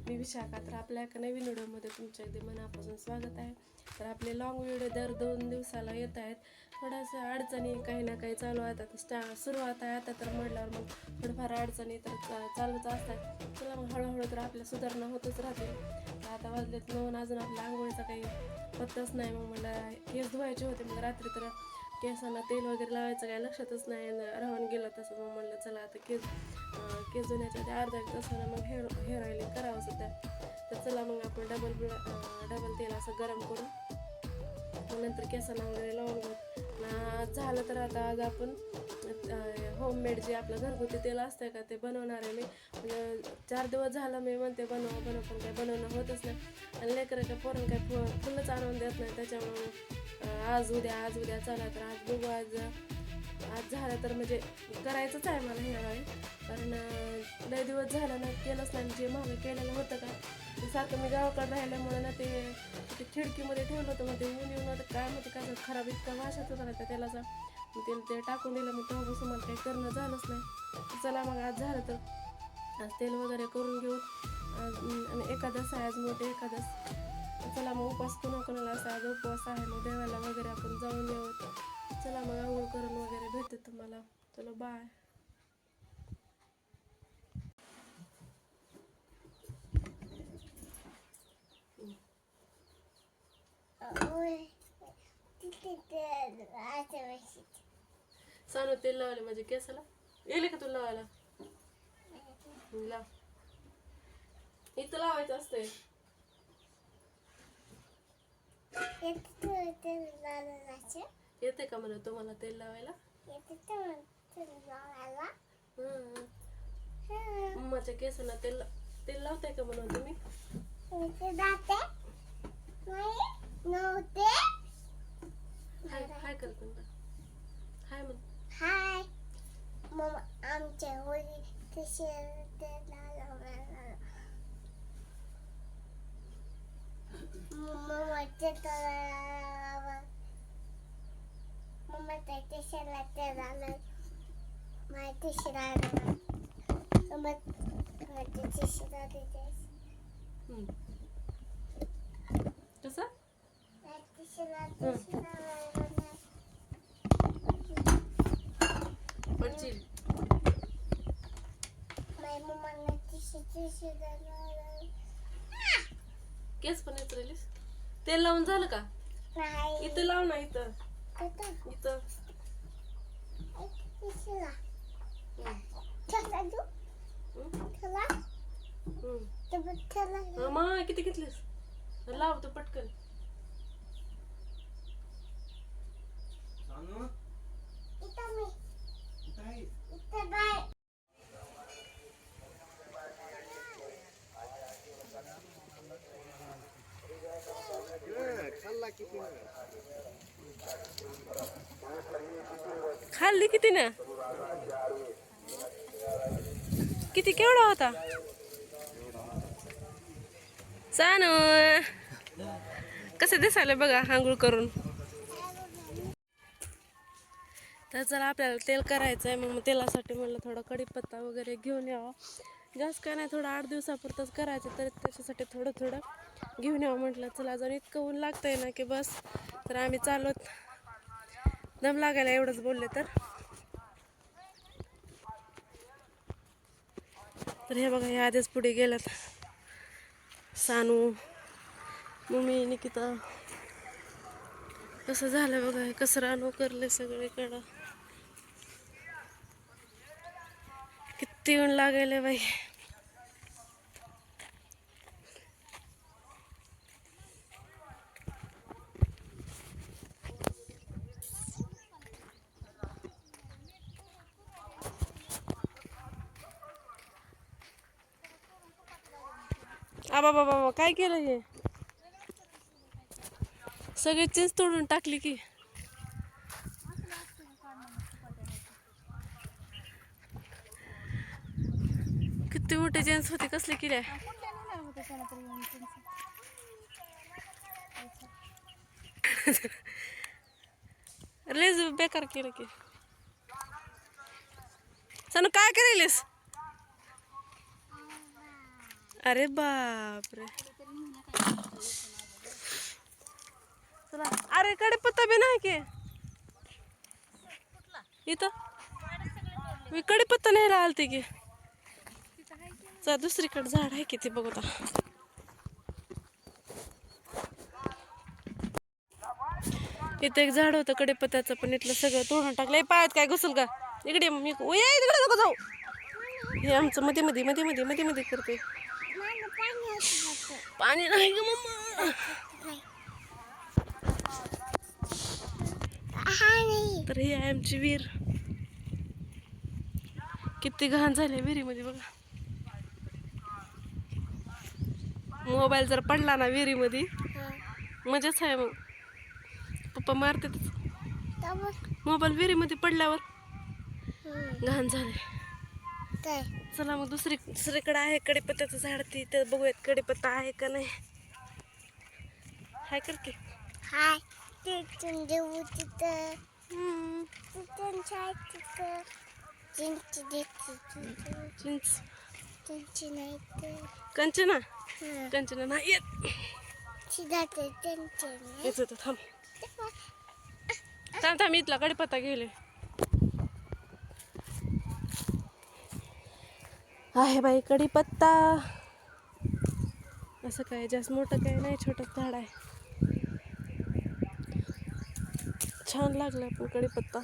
मी विशाखा. तर आपल्या एका नवीन व्हिडिओमध्ये तुमच्या अगदी मनापासून स्वागत आहे. तर आपले लॉंग व्हिडिओ दर 2 दिवसाला येत आहेत. थोड्याशा अडचणी काही ना काही चालू आहेत. आता सुरुवात आहे आता तर म्हटल्यावर मग थोडंफार अडचणी तर चालूच असतात. चला मग हळूहळू तर आपल्या सुधारणा होतच राहतील. तर आता वाजलेत 9, अजून आपल्या आंघोळीचा काही पत्ताच नाही. मग मला केस धुवायचे होते. मग रात्री तर केसांना तेल वगैरे लावायचं काय लक्षातच नाही राहून गेलं तसं. मग म्हणलं चला आता केस धुण्याच्या आधी अर्धा एक तासानं मग हेअर ऑइलिंग करावं सध्या. तर चला मग आपण डबल तेल असं गरम करून मग नंतर केसांना वगैरे लावून घेऊ. झालं तर आता आज आपण होममेड जे आपलं घरगुती तेल असतं का ते बनवणार आहे मी. म्हणजे 4 दिवस झालं मी म्हणते बनव पण काही बनवणं होतच नाही. आणि लेकराच्या पोरण काही फुलंच आणून देत नाही. त्याच्यामुळे आज उद्या चालू. तर आज बघू. आज झालं तर म्हणजे करायचंच आहे मला हे ऑइल. कारण लय दिवस झालं ना केलंच नाही. जे मागं केलेलं होतं का ते सारखं मी गावाकडे राहिल्यामुळे ना ते खिडकीमध्ये ठेवलं होतं. मग ते ऊन येऊन आता काय माहिती काय खराब इतका वाशात होता ना त्या तेलाचा. ते टाकून दिलं. मग तेव्हापासून मला काही करणं झालंच नाही. चला मग आज झालं तर आज तेल वगैरे करून घेऊ. आणि एकादश आहे आज, मोठे एकादश. चला मग उपास कोणाला असा आज उपवास आहे. मग देवाला वगैरे आपण जाऊन येऊ. चला मग आंघोळ करून वगैरे भेटते तुम्हाला. चलो बाय. सानू तेल लावले माझ्या केसाला. येईल का तुला लावायला? लाव. इथं लावायचं असतंय. येते का म्हणा तुम्हाला तेल लावायला? मम्माच्या केसाला तेल लावताय का म्हणून तुम्ही? हाय कर तुम्हाला. हाय म्हण. हाय मम्मा. आमच्या होळी तसे मम्माच्या तळाला मम्मा त्याच्या शेला झालं माहिती शिरायला मम्मा त्याची शिरा देते. कसं? पडशील. केस पण येत राहिलीस. तेल लावून झालं का? इथं लाव ना. इथं मा किती घेतलीस? लाव तू पटकन. खाल्ली किती ना? किती केवढा होता? सानू कसं दिसायला बघा आंघोळ करून. तर चला आपल्याला तेल करायचं आहे. मग तेलासाठी म्हणलं थोडा कढीपत्ता वगैरे घेऊन यावं. जास्त काय नाही, थोडं 8 दिवसापुरतंच करायचं. तर त्याच्यासाठी थोडं घेऊन यावं म्हटलं. चला जर इतकं ऊन लागतंय ना की बस. तर आम्ही चालत दम लागायला एवढंच बोलले तर हे बघा हे आधीच पुढे गेल्यात. सानू मम्मी निकिता. कसं झालं बघा. कसं रानू करले सगळीकडं. किती ऊन लागायले बाई. आबा बाबा काय केलं हे? सगळी चिंच तोडून टाकली की. किती मोठे चिंच होते. कसले किड्या. लयच बेकार केलं की. सानू काय करेलीस? अरे बापरे. चला अरे कडीपत्ता बी नाही की इथं. मी कडीपत्ता न्यायला आलते की. चला दुसरीकडे झाड आहे की ते बघू आता. इथं एक झाड होतं कडीपत्त्याचं पण इथलं सगळं तोडून टाकलंय. पायात काय घुसल का इकडे मी तिकडे नको जाऊ. हे आमचं मध्ये मध्ये मध्ये मध्ये मध्ये मध्ये करते. पाणी नाही ग मम्मा. तर हे आहे आमची विहीर. किती घाण झाले विहिरीमध्ये बघा. मोबाईल जर पडला ना विहिरीमध्ये मजाच आहे मग. पप्पा मारते मोबाईल विहिरीमध्ये पडल्यावर घाण झाले. चला मग दुसरीकडे आहे कडीपत्त्याचं झाड. ते बघूयात कडीपत्ता आहे का नाही. हाय कर की. हाय ते देऊ तिथं चिंच नाही कंचना कंचना नाही येत. येत होतं. थांब थांब थांब इथला कडीपत्ता गेले आहे बाई कडीपत्ता. असं काय जास्त मोठं काय नाही, छोटं झाड आहे. छान लागला पण कडीपत्ता.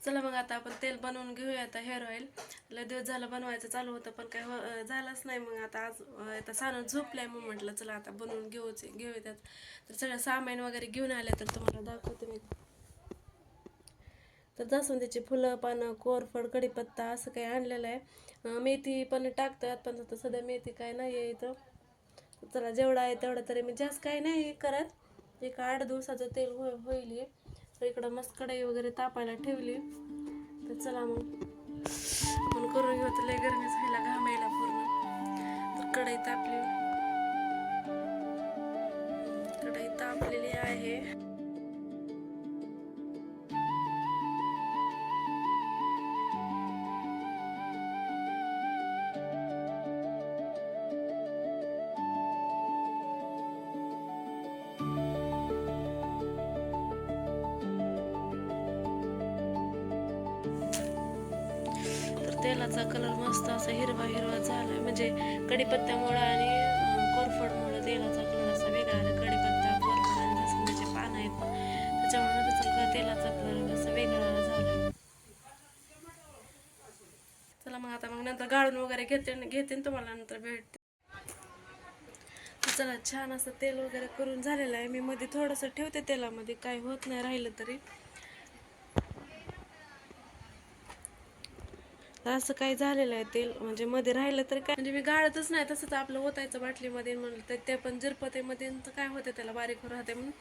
चला मग आता आपण तेल बनवून घेऊया. आता हेअर ऑइल लय दिवस झालं बनवायचं चालू होतं पण काय झालंच नाही. मग आता आज आता सानं झोपलाय मग म्हटलं चला आता बनवून घेऊया त्यात. तर सगळं सामान वगैरे घेऊन आले तर तुम्हाला दाखवते मी. तर जास्वंदीची फुलं पानं कोरफड कडीपत्ता असं काही आणलेलं आहे. मेथी पण टाकतात पण आता सध्या मेथी काय नाही आहे इथं. चला जेवढा आहे तेवढं तरी मी जास्त काही नाही करत. एक 8 दिवसाचं तेल होईल. तर इकडं मस्त कढई वगैरे तापायला ठेवली. तर चला मग पण करून घेऊ. तर लय गरमी झाला घामायला पूर्ण. तर कढई तापलेली आहे. तेलाचा कलर मस्त असा हिरवा हिरवा झाला. म्हणजे कडीपत्त्यामुळे आणि कोरफडमुळे तेलाचा कलर असा वेगळा आला. कडीपत्ता कोरफड आणि जास्वंदीचे पानं आहेत त्याच्यामुळे त्याचा तेलाचा कलर असा वेगळा झाला. चला मग आता नंतर गाळून वगैरे घेते तुम्हाला नंतर भेटते. चला छान असं तेल वगैरे करून झालेलं आहे. मी मध्ये थोडंसं ठेवते तेलामध्ये, काय होत नाही राहिलं तरी. असं काही झालेलं आहे तेल म्हणजे मध्ये राहिलं तर काय म्हणजे मी गाळतच नाही, तसंच आपलं ओतायचं बाटलीमध्ये. म्हणलं तर ते पण जिरपतेमध्ये काय होतं त्याला बारीक राहते म्हणून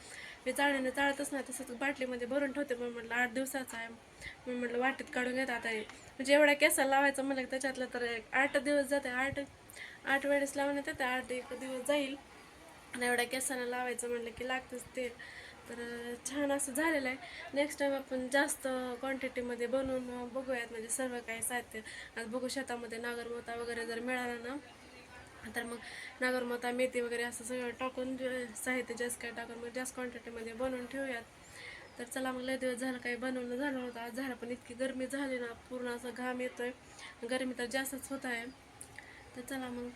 मी चाळण्याने चाळतच नाही, तसंच बाटलीमध्ये भरून ठेवते. पण म्हटलं 8 दिवसाचा आहे म्हणून म्हटलं वाटीत काढून घेत. आता म्हणजे एवढ्या केसाला लावायचं म्हणलं त्याच्यातलं तर 8 दिवस जाते. 8 वेळेस लावून येते तर 8 एक दिवस जाईल. आणि एवढ्या केसांना लावायचं म्हणलं की लागतंच तेल. तर छान असं झालेलं आहे. नेक्स्ट टाइम आपण जास्त क्वांटिटीमध्ये बनवून बघूयात. म्हणजे सर्व काही साहित्य आज बघू. शेतामध्ये नागरमोता वगैरे जर मिळाला ना तर मग नागरमोता मेथी वगैरे असं सगळं टाकून साहित्य जास्त काय टाकून मग जास्त क्वांटिटीमध्ये बनवून ठेवूयात. तर चला मग लय दिवस झालं काही बनवणं झालं नव्हतं. आज झालं पण इतकी गरमी झाली ना पूर्ण असं घाम येतोय. गरमी तर जास्तच होत आहे. तर चला मग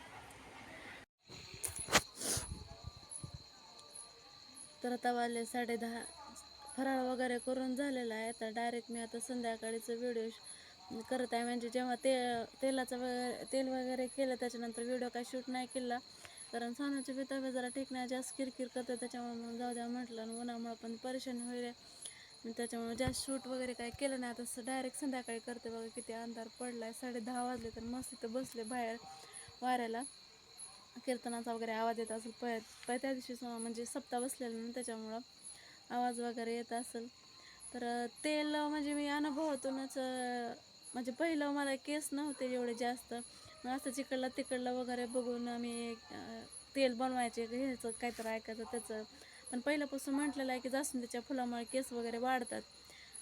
तर आता वाजले 10:30. फराळ वगैरे करून झालेला आहे. तर डायरेक्ट मी आता संध्याकाळीचं व्हिडिओ करत आहे. म्हणजे जेव्हा तेल वगैरे केलं त्याच्यानंतर व्हिडिओ काय शूट नाही केला, कारण सोन्याची बी तब्येत जरा ठीक नाही, जास्त किरकिर करते. त्याच्यामुळे मग जाऊ द्या म्हटलं. आणि उन्हामुळं पण परेशानी होईल त्याच्यामुळे जास्त शूट वगैरे काय केलं नाही. आता डायरेक्ट संध्याकाळी करते. बघा किती अंधार पडला आहे. 10:30 वाजले तर मस्त इथं बसले बाहेर वाऱ्याला. कीर्तनाचा वगैरे आवाज येत असेल. त्या दिवशी म्हणजे सप्ताह बसलेला ना त्याच्यामुळं आवाज वगैरे येत असेल. तर तेल म्हणजे मी अनुभवातूनच म्हणजे पहिलं मला केस नव्हते एवढे जास्त. मग असं तिकडलं वगैरे बघून मी तेल बनवायचे, घ्यायचं काहीतरी ऐकायचं त्याचं. पण पहिल्यापासून म्हटलेलं आहे की जास्वंदीच्या फुलामुळे केस वगैरे वाढतात.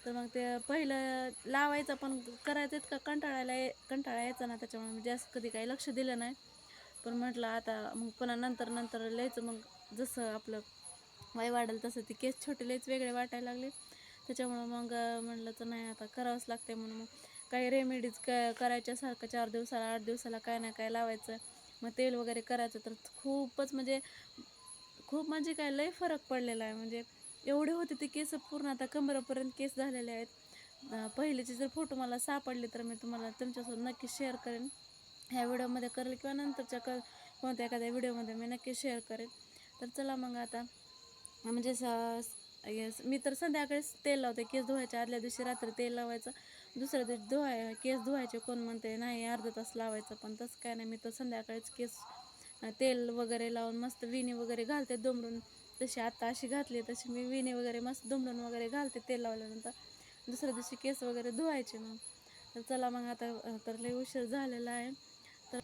तर मग ते पहिलं लावायचं पण करायचं इतका कंटाळा यायचा ना, त्याच्यामुळे मी जास्त कधी काही लक्ष दिलं नाही. पण म्हटलं आता मग पुन्हा नंतर लयचं मग जसं आपलं वय वाढेल तसं ती केस छोटे लयच वेगळे वाटायला लागले. त्याच्यामुळं मग म्हणलं तर नाही आता करावंच लागते म्हणून मग काही रेमेडीज करायच्यासारखं 4 दिवसाला 8 दिवसाला काय ना काय लावायचं. मग तेल वगैरे करायचं तर खूप म्हणजे काय लय फरक पडलेला आहे. म्हणजे एवढे होते ते केस पूर्ण आता कमरेपर्यंत केस झालेले आहेत. पहिलेचे जर फोटो मला सापडले तर मी तुम्हाला तुमच्यासोबत नक्की शेअर करेन. ह्या व्हिडिओमध्ये करेल किंवा नंतरच्या कोणत्या एखाद्या व्हिडिओमध्ये मी नक्की शेअर करेन. तर चला मग आता म्हणजे मी तर संध्याकाळीच तेल लावते. केस धुवायच्या आदल्या दिवशी रात्री तेल लावायचं, दुसऱ्या दिवशी केस धुवायचे. कोण म्हणते नाही अर्धा तास लावायचं, पण तसं काय नाही. मी तर संध्याकाळीच केस तेल वगैरे लावून मस्त विणी वगैरे घालते दुमडून. तशी आता अशी घातली तशी मी विणी वगैरे मस्त दुमडून वगैरे घालते तेल लावल्यानंतर. दुसऱ्या दिवशी केस वगैरे धुवायचे मग. तर चला मग आता तर लय उशीर झालेला आहे. तर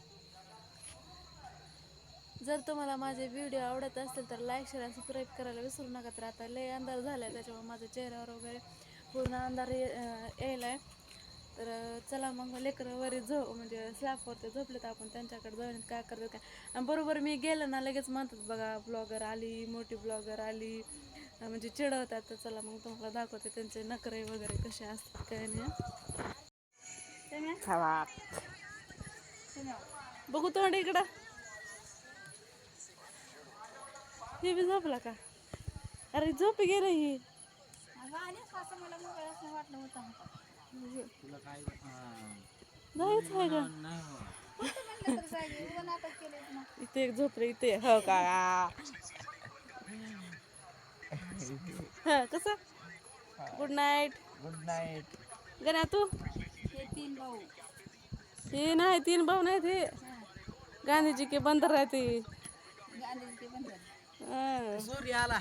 जर तुम्हाला माझे व्हिडिओ आवडत असतील तर लाईक शेअर आणि सबस्क्राईब करायला विसरू नका. तर आता लय अंधार झाला आहे, त्याच्यामुळे माझ्या चेहऱ्यावर वगैरे पूर्ण अंधार यायला आहे. तर चला मग लेकरं वरी म्हणजे स्लॅबवरती झोपलेत, आपण त्यांच्याकडे जाऊन काय करतात काय. आणि बरोबर मी गेलं ना लगेच म्हणतात बघा ब्लॉगर आली, मोठी ब्लॉगर आली, म्हणजे चिडवतात. तर चला मग तुम्हाला दाखवते त्यांचे नखरे वगैरे कसे असतात काय नाही. बघू तोंड इकडं. हे बी झोपला का? अरे झोप गेलं ही. नाहीच आहे का? इथे एक झोपले इथे. हो का? हा कसं? Good night. Good night. Ganya तू? हे नाही 3 भाऊ नाही ते गांधीजी के बंदर राहते. हा. सूर्य आला.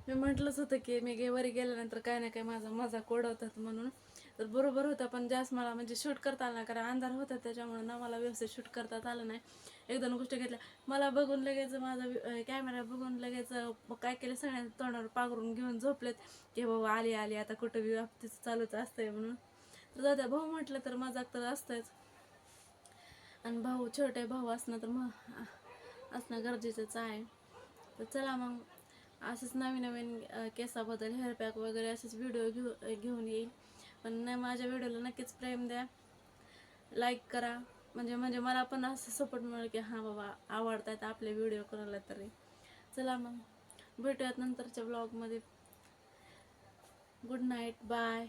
मी म्हटलंच होतं की मी वरी गेल्यानंतर काय ना काय माझा मजाक उडवतात म्हणून. तर बरोबर होता, पण जास्त मला म्हणजे शूट करता आलं नाही, कारण अंधार होता त्याच्यामुळं ना मला व्यवस्थित शूट करता आलं नाही. 1-2 गोष्टी घेतल्या. मला बघून लगेच माझा कॅमेरा बघून लगेच काय केलं सगळ्यांनी तोंडावर पांघरून घेऊन झोपलेत की बाबा आली आता कुठं बी तिचं चालूच असतंय म्हणून. तर दादा भाऊ म्हटलं तर मजाक तर असतंच, आणि छोटे भाऊ असणं तर मग असणं गरजेचंच आहे. तर चला मग असंच नवीन केसाबद्दल हेअरपॅक वगैरे असेच व्हिडिओ घेऊन येईल. पण माझ्या व्हिडिओला नक्कीच प्रेम द्या, लाईक करा, म्हणजे मला पण असं सपोर्ट मिळेल की हां बाबा आवडतात आपले व्हिडिओ कोणाला तरी. चला मग भेटूयात नंतरच्या ब्लॉगमध्ये. Good night, bye.